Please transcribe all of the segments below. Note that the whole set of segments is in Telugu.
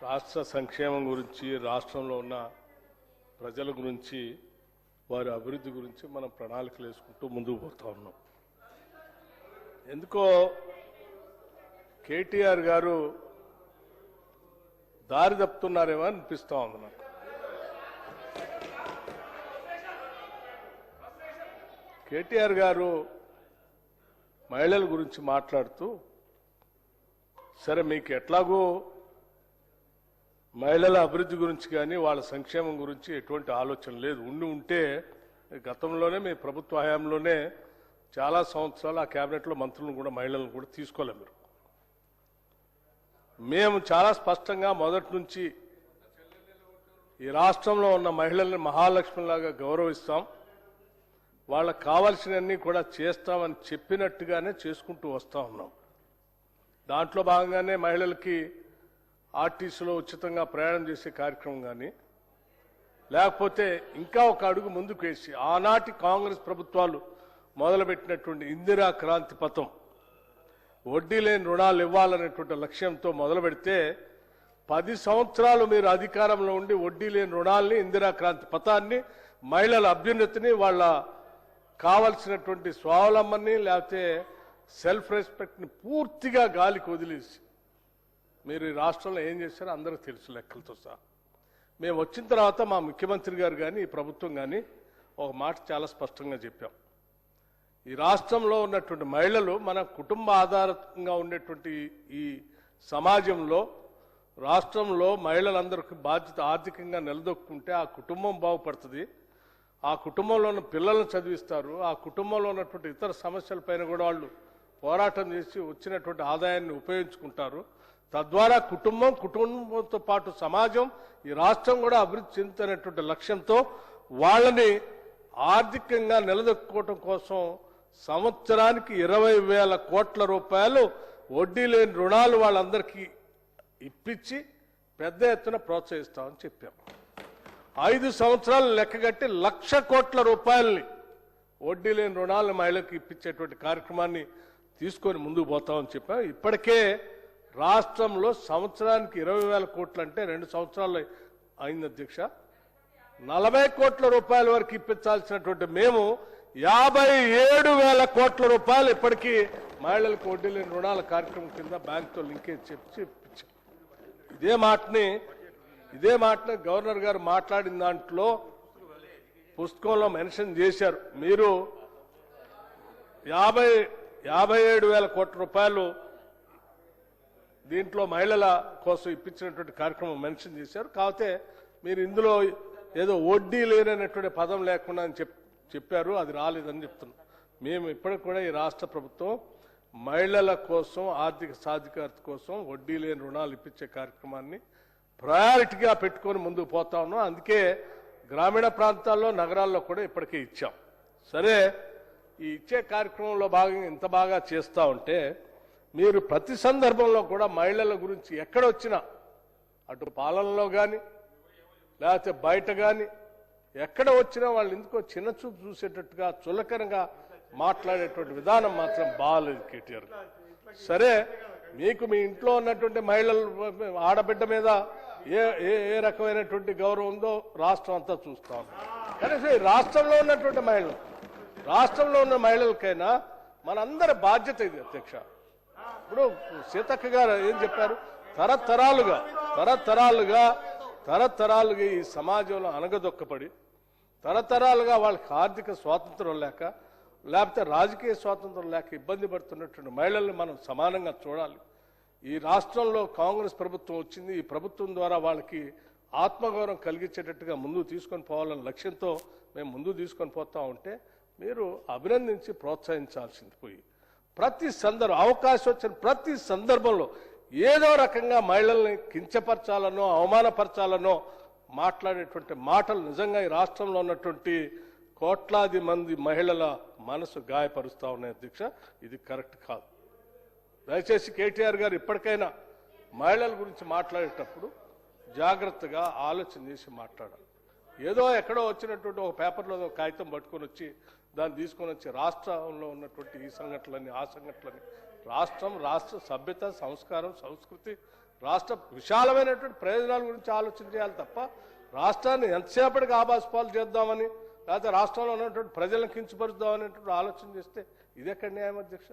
రాష్ట్ర సంక్షేమం గురించి, రాష్ట్రంలో ఉన్న ప్రజల గురించి, వారి అభివృద్ధి గురించి మనం ప్రణాళికలు వేసుకుంటూ ముందుకు పోతా ఉన్నాం. ఎందుకో కేటీఆర్ గారు దారి తప్పుతున్నారేమో అనిపిస్తా ఉంది నాకు. కేటీఆర్ గారు మహిళల గురించి మాట్లాడుతూ, సరే మీకు ఎట్లాగో మహిళల అభివృద్ధి గురించి కానీ వాళ్ళ సంక్షేమం గురించి ఎటువంటి ఆలోచన లేదు, ఉంటే గతంలోనే మీ ప్రభుత్వ హయాంలోనే చాలా సంవత్సరాలు ఆ కేబినెట్లో మంత్రులను కూడా మహిళలను కూడా తీసుకోలేము. మీరు మేము చాలా స్పష్టంగా మొదటి నుంచి ఈ రాష్ట్రంలో ఉన్న మహిళల్ని మహాలక్ష్మిలాగా గౌరవిస్తాం, వాళ్ళకు కావాల్సినవన్నీ కూడా చేస్తామని చెప్పినట్టుగానే చేసుకుంటూ వస్తూ ఉన్నాం. దాంట్లో భాగంగానే మహిళలకి ఆర్టీసీలో ఉచితంగా ప్రయాణం చేసే కార్యక్రమం కానీ, లేకపోతే ఇంకా ఒక అడుగు ముందుకు వేసి ఆనాటి కాంగ్రెస్ ప్రభుత్వాలు మొదలుపెట్టినటువంటి ఇందిరా క్రాంతి పథం, వడ్డీ లేని రుణాలు ఇవ్వాలనేటువంటి లక్ష్యంతో మొదలు పెడితే 10 సంవత్సరాలు మీరు అధికారంలో ఉండి వడ్డీ లేని రుణాలని, ఇందిరా క్రాంతి పథాన్ని, మహిళల అభ్యున్నతిని, వాళ్ళ కావలసినటువంటి స్వావలంబనని లేకపోతే సెల్ఫ్ రెస్పెక్ట్ని పూర్తిగా గాలికి వదిలేసి మీరు ఈ రాష్ట్రంలో ఏం చేశారో అందరికీ తెలుసు లెక్కలతో సహా. మేము వచ్చిన తర్వాత మా ముఖ్యమంత్రి గారు కానీ ఈ ప్రభుత్వం కానీ ఒక మాట చాలా స్పష్టంగా చెప్పాం. ఈ రాష్ట్రంలో ఉన్నటువంటి మహిళలు మన కుటుంబ ఆధారంగా ఉండేటువంటి ఈ సమాజంలో, రాష్ట్రంలో మహిళలందరికీ బాధ్యత ఆర్థికంగా నిలదొక్కుంటే ఆ కుటుంబం బాగుపడుతుంది, ఆ కుటుంబంలో ఉన్న పిల్లలను చదివిస్తారు, ఆ కుటుంబంలో ఉన్నటువంటి ఇతర సమస్యలపైన కూడా వాళ్ళు పోరాటం చేసి వచ్చినటువంటి ఆదాయాన్ని ఉపయోగించుకుంటారు. తద్వారా కుటుంబంతో పాటు సమాజం, ఈ రాష్ట్రం కూడా అభివృద్ధి చెందుతున్నటువంటి లక్ష్యంతో వాళ్ళని ఆర్థికంగా నిలదొక్కుకోవటం కోసం సంవత్సరానికి 20,000 కోట్ల రూపాయలు వడ్డీ లేని రుణాలు వాళ్ళందరికీ ఇప్పించి పెద్ద ఎత్తున ప్రోత్సహిస్తామని చెప్పాం. 5 సంవత్సరాలు లెక్కగట్టి 1,00,000 కోట్ల రూపాయలని వడ్డీ లేని రుణాలను మహిళలకు ఇప్పించేటువంటి కార్యక్రమాన్ని తీసుకొని ముందుకు పోతామని చెప్పాం. ఇప్పటికే రాష్ట్రంలో సంవత్సరానికి 20,000 కోట్లు అంటే 2 సంవత్సరాలు అయింది అధ్యక్ష. 40 కోట్ల రూపాయల వరకు ఇప్పించాల్సినటువంటి మేము 57,000 కోట్ల రూపాయలు ఇప్పటికీ మహిళలకు వడ్డీ లేని రుణాల కార్యక్రమం కింద బ్యాంకుతో లింకేజ్ చెప్పి ఇప్పించాం. ఇదే మాటని గవర్నర్ గారు మాట్లాడిన దాంట్లో పుస్తకంలో మెన్షన్ చేశారు. మీరు 57,000 కోట్ల రూపాయలు దీంట్లో మహిళల కోసం ఇప్పించినటువంటి కార్యక్రమం మెన్షన్ చేశారు. కాకపోతే మీరు ఇందులో ఏదో వడ్డీ లేనటువంటి పదం లేకుండా అని చెప్పారు, అది రాలేదని చెప్తున్నాం. మేము ఇప్పటికి కూడా ఈ రాష్ట్ర ప్రభుత్వం మహిళల కోసం, ఆర్థిక సాధికారత కోసం వడ్డీ లేని రుణాలు ఇప్పించే కార్యక్రమాన్ని ప్రయారిటీగా పెట్టుకొని ముందుకు పోతా ఉన్నాం. అందుకే గ్రామీణ ప్రాంతాల్లో, నగరాల్లో కూడా ఇప్పటికే ఇచ్చాం. సరే, ఈ ఇచ్చే కార్యక్రమంలో భాగంగా ఇంత బాగా చేస్తూ ఉంటే మీరు ప్రతి సందర్భంలో కూడా మహిళల గురించి ఎక్కడొచ్చినా, అటు పాలనలో కానీ లేకపోతే బయట కానీ ఎక్కడ వచ్చినా వాళ్ళు ఎందుకో చిన్నచూపు చూసేటట్టుగా, చులకనగా మాట్లాడేటువంటి విధానం మాత్రం బాగాలేదు కేటీఆర్. సరే, మీకు మీ ఇంట్లో ఉన్నటువంటి మహిళలు, ఆడబిడ్డ మీద ఏ రకమైనటువంటి గౌరవం ఉందో రాష్ట్రం అంతా చూస్తాం. కనీసం రాష్ట్రంలో ఉన్న మహిళలకైనా మనందరి బాధ్యత ఇది అధ్యక్ష. ఇప్పుడు సీతక్క గారు ఏం చెప్పారు, తరతరాలుగా ఈ సమాజంలో అనగదొక్కపడి, తరతరాలుగా వాళ్ళకి ఆర్థిక స్వాతంత్రం లేకపోతే రాజకీయ స్వాతంత్రం లేక ఇబ్బంది పడుతున్నటువంటి మహిళల్ని మనం సమానంగా చూడాలి. ఈ రాష్ట్రంలో కాంగ్రెస్ ప్రభుత్వం వచ్చింది, ఈ ప్రభుత్వం ద్వారా వాళ్ళకి ఆత్మగౌరవం కలిగించేటట్టుగా ముందుకు తీసుకొని పోవాలనే లక్ష్యంతో మేము ముందుకు తీసుకొని పోతా ఉంటే మీరు అభినందించి ప్రోత్సహించాల్సింది పోయి అవకాశం వచ్చిన ప్రతి సందర్భంలో ఏదో రకంగా మహిళల్ని కించపరచాలనో, అవమానపరచాలనో మాట్లాడేటువంటి మాటలు నిజంగా ఈ రాష్ట్రంలో ఉన్నటువంటి కోట్లాది మంది మహిళల మనసు గాయపరుస్తా ఉన్నాయి అధ్యక్ష. ఇది కరెక్ట్ కాదు. దయచేసి కేటీఆర్ గారు ఇప్పటికైనా మహిళల గురించి మాట్లాడేటప్పుడు జాగ్రత్తగా ఆలోచన చేసి మాట్లాడాలి. ఏదో ఎక్కడో వచ్చినటువంటి ఒక పేపర్లో కాగితం పట్టుకొని వచ్చి దాన్ని తీసుకొని వచ్చి రాష్ట్రంలో ఉన్నటువంటి ఈ సంఘటనలని, ఆ సంఘటనలని, రాష్ట్రం, రాష్ట్ర సభ్యత, సంస్కారం, సంస్కృతి, రాష్ట్ర విశాలమైనటువంటి ప్రయోజనాల గురించి ఆలోచన చేయాలి తప్ప రాష్ట్రాన్ని ఎంతసేపటికి ఆబాస్పాలు చేద్దామని లేకపోతే రాష్ట్రంలో ఉన్నటువంటి ప్రజలను కించపరుద్దామనేటువంటి ఆలోచన చేస్తే ఇది ఎక్కడ న్యాయం అధ్యక్ష?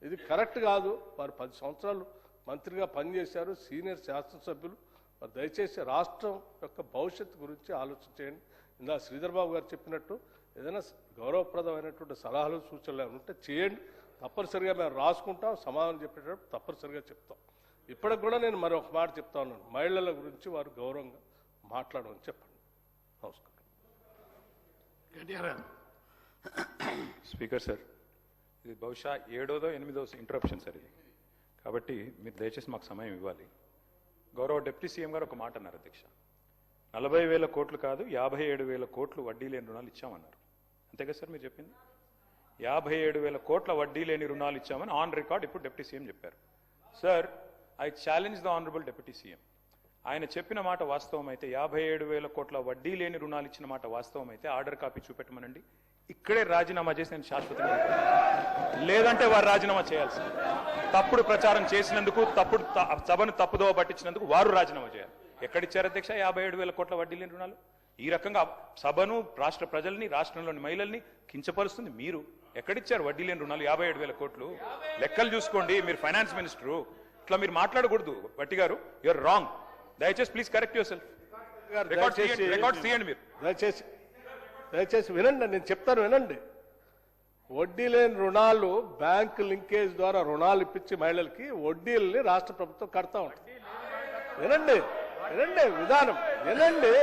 ఇది కరెక్ట్ కాదు. వారు 10 సంవత్సరాలు మంత్రిగా పనిచేశారు, సీనియర్ శాసనసభ్యులు. మరి దయచేసి రాష్ట్రం యొక్క భవిష్యత్తు గురించి ఆలోచన చేయండి. ఇందా శ్రీధర్ బాబు గారు చెప్పినట్టు ఏదైనా గౌరవప్రదమైనటువంటి సలహాలు సూచనలు ఏమైనా ఉంటే చేయండి. తప్పనిసరిగా మేము రాసుకుంటాం, సమాధానం చెప్పేటప్పుడు తప్పనిసరిగా చెప్తాం. ఇప్పటికి కూడా నేను మరొక మాట చెప్తా ఉన్నాను, మహిళల గురించి వారు గౌరవంగా మాట్లాడమని చెప్పండి. నమస్కారం. స్పీకర్ సార్, ఇది బహుశా 7వ 8వ ఇంటరప్షన్ సార్ ఇది. కాబట్టి మీరు దయచేసి మాకు సమయం ఇవ్వాలి. గౌరవ డిప్యూటీ సీఎం గారు ఒక మాట అన్నారు అధ్యక్ష, 40,000 కోట్లు కాదు 57,000 కోట్లు వడ్డీ లేని రుణాలు ఇచ్చామన్నారు. అంతేగా సార్ మీరు చెప్పింది? 57,000 కోట్ల వడ్డీ లేని రుణాలు ఇచ్చామని ఆన్ రికార్డ్ ఇప్పుడు డిప్యూటీ సీఎం చెప్పారు. Sir, I challenge the honourable deputy CM. ఆయన చెప్పిన మాట వాస్తవం అయితే, 57,000 కోట్ల వడ్డీ లేని రుణాలు ఇచ్చిన మాట వాస్తవం అయితే ఆర్డర్ కాపీ చూపెట్టమనండి. ఇక్కడే రాజీనామా చేసి నేను శాశ్వతంగా, లేదంటే వారు రాజీనామా చేయాల్సి, తప్పుడు ప్రచారం చేసినందుకు, సభను తప్పుదోవ పట్టించినందుకు వారు రాజీనామా చేయాలి. ఎక్కడిచ్చారు అధ్యక్ష 57,000 కోట్ల వడ్డీ లేని రుణాలు? ఈ రకంగా సభను, రాష్ట్ర ప్రజల్ని, రాష్ట్రంలోని మహిళల్ని కించపరుస్తుంది మీరు. ఎక్కడిచ్చారు వడ్డీ లేని రుణాలు 57,000 కోట్లు? లెక్కలు చూసుకోండి, మీరు ఫైనాన్స్ మినిస్టరు. ఇట్లా మీరు మాట్లాడకూడదు భట్టి గారు, యూఆర్ రాంగ్. దయచేసి please correct your self. Records తీయండి మీరు. దయచేసి వినండి, నేను చెప్తాను వినండి. వడ్డీ లేని రుణాలు బ్యాంక్ లింకేజ్ ద్వారా రుణాలు ఇప్పించి మహిళలకి వడ్డీలని రాష్ట్ర ప్రభుత్వం కడతా ఉంటుంది. వినండి వినండి విధానం వినండి.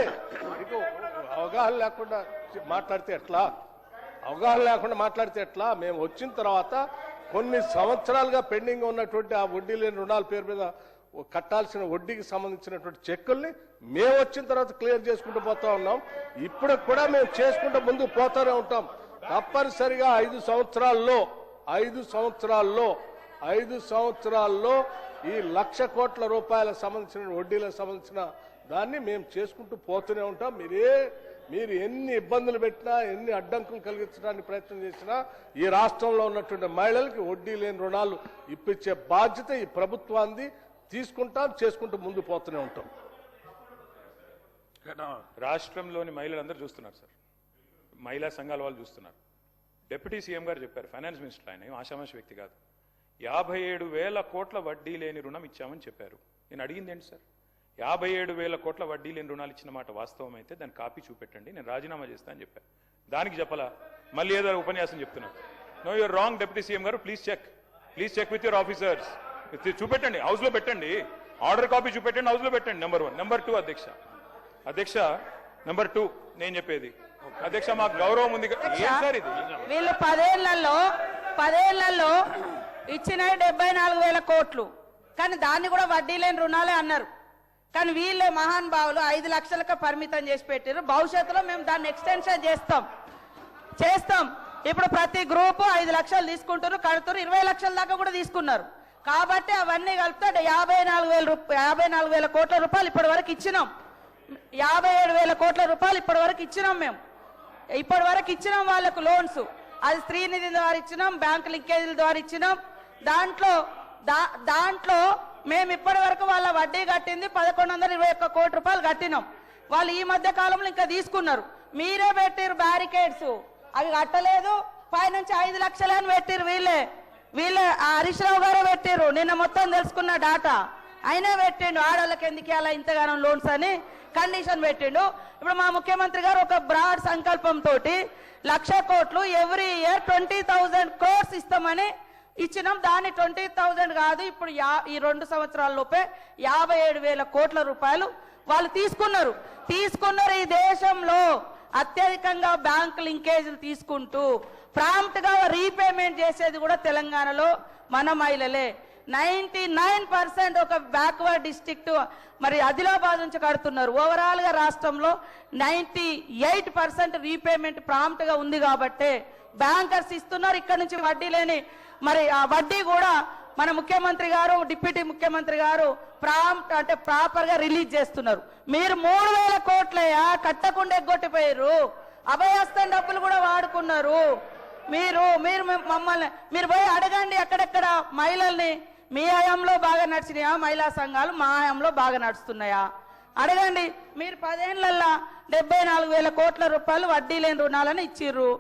మీకు అవగాహన లేకుండా మాట్లాడితే ఎట్లా? అవగాహన లేకుండా మాట్లాడితే ఎట్లా? మేము వచ్చిన తర్వాత కొన్ని సంవత్సరాలుగా పెండింగ్ ఉన్నటువంటి ఆ వడ్డీ లేని రుణాల పేరు మీద కట్టాల్సిన వడ్డీకి సంబంధించినటువంటి చెక్కుల్ని మేము వచ్చిన తర్వాత క్లియర్ చేసుకుంటూ పోతా ఉన్నాం. ఇప్పుడు కూడా మేము చేసుకుంటూ ముందుకు పోతూనే ఉంటాం. తప్పనిసరిగా 5 సంవత్సరాల్లో ఈ 1,00,000 కోట్ల రూపాయలకు సంబంధించిన వడ్డీలకు సంబంధించిన దాన్ని మేము చేసుకుంటూ పోతూనే ఉంటాం. మీరు ఎన్ని ఇబ్బందులు పెట్టినా, ఎన్ని అడ్డంకులు కలిగించడానికి ప్రయత్నం చేసినా ఈ రాష్ట్రంలో ఉన్నటువంటి మహిళలకి వడ్డీ లేని రుణాలు ఇప్పించే బాధ్యత ఈ ప్రభుత్వాన్ని తీసుకుంటాం, చేసుకుంటూ ముందు పోతూనే ఉంటాం. రాష్ట్రంలోని మహిళలందరూ చూస్తున్నారు సార్, మహిళా సంఘాల వాళ్ళు చూస్తున్నారు. డిప్యూటీ సీఎం గారు చెప్పారు, ఫైనాన్స్ మినిస్టర్, ఆయన ఆషామాషి వ్యక్తి కాదు. 57,000 కోట్ల వడ్డీ లేని రుణం ఇచ్చామని చెప్పారు. నేను అడిగింది ఏంటి సార్? 57,000 కోట్ల వడ్డీ లేని రుణాలు ఇచ్చిన మాట వాస్తవం అయితే దాని కాపీ చూపెట్టండి, నేను రాజీనామా చేస్తా అని చెప్పారు. దానికి చెప్పలా, మళ్ళీ ఏదో ఉపన్యాసం చెప్తున్నారు. No, you're wrong deputy CM గారు. Please check with your officers. చూపెట్టండి, హౌస్ లో పెట్టండి, ఆర్డర్ కాపీ చూపెట్టండి, హౌస్ లో పెట్టండి. నెంబర్ 1. నెంబర్ 2 అధ్యక్ష నెంబర్ 2 నేను చెప్పేది అధ్యక్ష, మాకు గౌరవం ఉంది సార్. ఇది వీళ్ళు 10 ఏళ్లలో ఇచ్చిన 74,000 కోట్లు, కానీ దాన్ని కూడా వడ్డీ లేని రుణాలే అన్నారు. కానీ వీళ్ళే మహాన్ భావులు 5 లక్షలకు పరిమితం చేసి పెట్టారు. భవిష్యత్తులో మేము దాన్ని ఎక్స్టెన్షన్ చేస్తాం. ఇప్పుడు ప్రతి గ్రూపు 5 లక్షలు తీసుకుంటారు, కడుతున్నారు, 20 లక్షల దాకా కూడా తీసుకున్నారు. కాబట్టి అవన్నీ కలిపితే 54,000 కోట్ల రూపాయలు ఇప్పటి వరకు ఇచ్చినాం. 57,000 కోట్ల రూపాయలు ఇప్పటి వరకు ఇచ్చినాం. మేము ఇప్పటి వరకు ఇచ్చినాం వాళ్ళకు లోన్స్. అది స్త్రీనిధి ద్వారా ఇచ్చినాం, బ్యాంక్ లింకేజీల ద్వారా ఇచ్చినాం. దాంట్లో మేము ఇప్పటి వరకు వాళ్ళ వడ్డీ కట్టింది 1,121 కోట్ల రూపాయలు కట్టినాం. వాళ్ళు ఈ మధ్య కాలంలో ఇంకా తీసుకున్నారు. మీరే పెట్టారు బ్యారికేడ్స్, అవి కట్టలేదు. పైనుంచి 5 లక్షలు అని పెట్టారు. వీళ్ళే హరీష్ రావు గారే పెట్టారు. నిన్న మొత్తం తెలుసుకున్న డాటా అయినా పెట్టిండు. ఆడవాళ్ళకి ఎందుకు అలా ఇంతగానం లోన్స్ అని కండిషన్ పెట్టిండు. ఇప్పుడు మా ముఖ్యమంత్రి గారు ఒక బ్రాడ్ సంకల్పంతో 1,00,000 కోట్లు ఎవ్రీ ఇయర్ 20,000 crores ఇస్తామని ఇచ్చినాం. దాన్ని 20,000 కాదు, ఇప్పుడు ఈ 2 సంవత్సరాల లోపే 57,000 కోట్ల రూపాయలు వాళ్ళు తీసుకున్నారు. ఈ దేశంలో అత్యధికంగా బ్యాంక్ లింకేజీలు తీసుకుంటూ ప్రాంప్ట్ గా రీపేమెంట్ చేసేది కూడా తెలంగాణలో మన మహిళలే. 99% ఒక బ్యాక్వర్డ్ డిస్ట్రిక్ట్ మరి ఆదిలాబాద్ నుంచి కడుతున్నారు. ఓవరాల్ గా రాష్ట్రంలో 98% రీపేమెంట్ ప్రాంప్ట్ గా ఉంది కాబట్టి బ్యాంకర్స్ ఇస్తున్నారు. ఇక్కడ నుంచి వడ్డీ లేని మరి ఆ వడ్డీ కూడా మన ముఖ్యమంత్రి గారు, డిప్యూటీ ముఖ్యమంత్రి గారు ప్రాపర్ గా రిలీజ్ చేస్తున్నారు. మీరు 3,000 కోట్లయా కట్టకుండా ఎగ్గొట్టిపోయారు. అభయహస్తం డబ్బులు కూడా వాడుకున్నారు. మీరు మమ్మల్ని మీరు పోయి అడగండి, అక్కడెక్కడ మహిళల్ని మీ హయాంలో బాగా నడిచినాయా మహిళా సంఘాలు మా హయాంలో బాగా నడుస్తున్నాయా అడగండి. మీరు 10 ఏళ్లల్లా 74,000 కోట్ల రూపాయలు వడ్డీ లేని రుణాలను ఇచ్చిర్రు.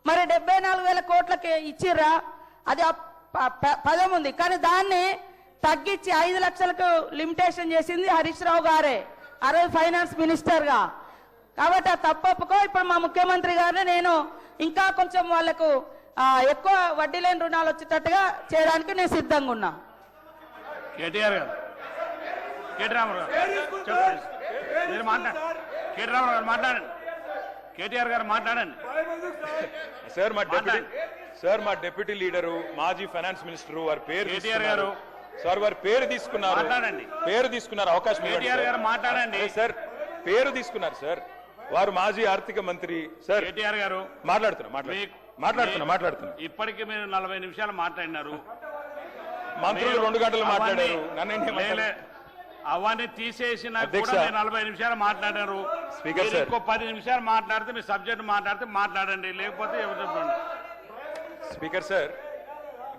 మరి 74,000 కోట్లకి ఇచ్చిర్రా? అది పదం ఉంది, కానీ దాన్ని తగ్గించి 5 లక్షలకు లిమిటేషన్ చేసింది హరీష్ రావు గారే, ఆ రోజు ఫైనాన్స్ మినిస్టర్గా. కాబట్టి ఆ తప్పొప్పుకో. ఇప్పుడు మా ముఖ్యమంత్రి గారిని నేను ఇంకా కొంచెం వాళ్లకు ఎక్కువ వడ్డీ లేని రుణాలు వచ్చేటట్టుగా చేయడానికి నేను సిద్ధంగా ఉన్నా. కేటీఆర్ గారు, కేటీ రామారావు గారు చెప్పండి. మీరు మాట్లాడండి. కేటీ రామారావు గారు మాట్లాడండి. కేటీఆర్ గారు మాట్లాడండి. సార్ మా డిప్యూటీ లీడరు మాజీ ఫైనాన్స్ మినిస్టర్ వారి పేరు కేటీఆర్ గారు సార్ వారి పేరు తీసుకున్నారు. మాట్లాడండి. పేరు తీసుకున్నారు, అవకాశం ఇవ్వండి కేటీఆర్ సార్. గారు మాట్లాడండి. సార్ పేరు తీసుకున్నారు సార్, వారు మాజీ ఆర్థిక మంత్రి సార్. కేటీఆర్ గారు మాట్లాడుతున్నా. ఇప్పటికీ మీరు 40 నిమిషాలు మాట్లాడినారు. మంత్రులు 2 గంటలు మాట్లాడారు. లేలే, అవన్నీ తీసేసిన అధ్యక్ష, కూడా మీరు 40 నిమిషాలు మాట్లాడారు. స్పీకర్ మీరు సార్, ఇంకో 10 నిమిషాలు మాట్లాడితే మీ సబ్జెక్ట్ మాట్లాడితే మాట్లాడండి, లేకపోతే ఎవరు చెప్పండి. స్పీకర్ సార్,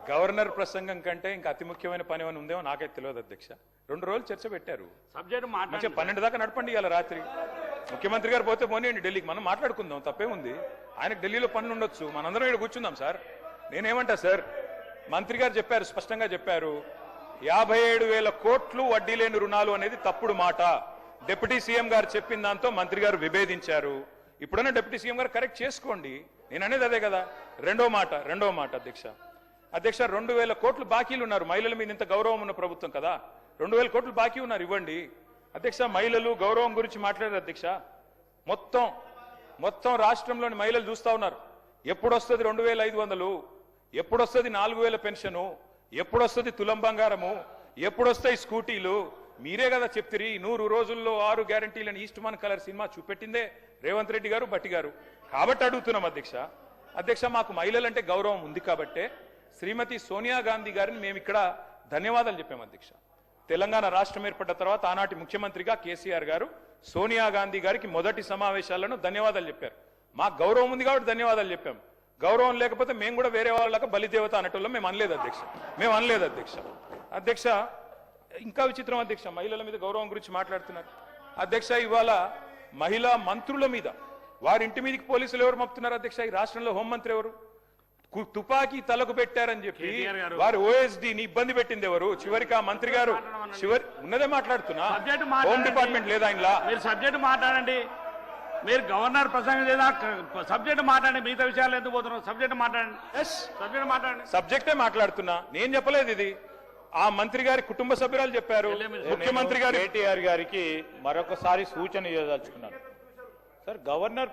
గవర్నర్ ప్రసంగం కంటే ఇంకా అతి ముఖ్యమైన పని ఏమైనా ఉందేమో నాకైతే తెలియదు అధ్యక్ష. 2 రోజులు చర్చ పెట్టారు, సబ్జెక్ట్ మంచిగా మాట్లాడండి. 12 దాకా నడపండి. ఇవాళ రాత్రి ముఖ్యమంత్రి గారు పోతే పోనీయండి ఢిల్లీకి, మనం మాట్లాడుకుందాం, తప్పేముంది. ఆయనకు ఢిల్లీలో పనులు ఉండొచ్చు, మనందరం ఇక్కడ కూర్చుందాం సార్. నేనేమంటా సార్, మంత్రి గారు చెప్పారు, స్పష్టంగా చెప్పారు, 57,000 కోట్లు వడ్డీ లేని రుణాలు అనేది తప్పుడు మాట. డిప్యూటీ సీఎం గారు చెప్పిన దాంతో మంత్రి గారు విభేదించారు. ఇప్పుడైనా డిప్యూటీ సీఎం గారు కరెక్ట్ చేసుకోండి. నేను అనేది అదే కదా. రెండో మాట అధ్యక్ష, 2,000 కోట్లు బాకీలు ఉన్నారు. మహిళల మీద ఇంత గౌరవం ఉన్న ప్రభుత్వం కదా, 2,000 కోట్లు బాకీ ఉన్నారు, ఇవ్వండి అధ్యక్ష. మహిళలు గౌరవం గురించి మాట్లాడారు అధ్యక్ష. మొత్తం రాష్ట్రంలోని మహిళలు చూస్తా ఉన్నారు. ఎప్పుడొస్తుంది 2,500, ఎప్పుడొస్తుంది 4,000 పెన్షను, ఎప్పుడొస్తుంది తులం బంగారము, ఎప్పుడొస్తాయి స్కూటీలు? మీరే కదా చెప్తిరి 100 రోజుల్లో 6 గ్యారంటీలను east Mann colour cinema చూపెట్టిందే Revanth Reddy గారు, భట్టి గారు. కాబట్టి అడుగుతున్నాం అధ్యక్ష, మాకు మహిళలంటే గౌరవం ఉంది కాబట్టే శ్రీమతి సోనియా గాంధీ గారిని మేము ఇక్కడ ధన్యవాదాలు చెప్పాం అధ్యక్ష. తెలంగాణ రాష్ట్రం ఏర్పడ్డ తర్వాత ఆనాటి ముఖ్యమంత్రిగా కేసీఆర్ గారు సోనియా గాంధీ గారికి మొదటి సమావేశాలను ధన్యవాదాలు చెప్పారు. మాకు గౌరవం ఉంది కాబట్టి ధన్యవాదాలు చెప్పాం. గౌరవం లేకపోతే మేము కూడా వేరే వాళ్ళకి బలిదేవత అనేటోళ్ళం మేము అనలేదు అధ్యక్ష. ఇంకా విచిత్రం అధ్యక్ష, మహిళల మీద గౌరవం గురించి మాట్లాడుతున్నారు అధ్యక్ష. ఇవాళ మహిళా మంత్రుల మీద వారి ఇంటి మీదకి పోలీసులు ఎవరు మప్పుతున్నారు అధ్యక్ష? ఈ రాష్ట్రంలో హోంమంత్రి ఎవరు? తుపాకీ తలకు పెట్టారని చెప్పి వారు ఓఎస్డీని ఇబ్బంది పెట్టింది ఎవరు? చివరికి ఆ మంత్రి గారు ఉన్నదే మాట్లాడుతున్నా, హోమ్ డిపార్ట్మెంట్ లేదా ఆయనలా? మీరు సబ్జెక్ట్ మాట్లాడండి. మీరు గవర్నర్ ప్రసంగం లేదా సబ్జెక్ట్ మాట్లాడండి. మిగతా విషయాలు ఎందుకు పోతున్నారు? సబ్జెక్ట్ మాట్లాడండి. సబ్జెక్టే మాట్లాడుతున్నా, నేను చెప్పలేదు ఇది. ఆ మంత్రి గారి కుటుంబ సభ్యురాలు చెప్పారు. ముఖ్యమంత్రి గారు కేటీఆర్ గారికి మరొకసారి సూచన ఇవ్వదలుచుకున్నాను సార్. గవర్నర్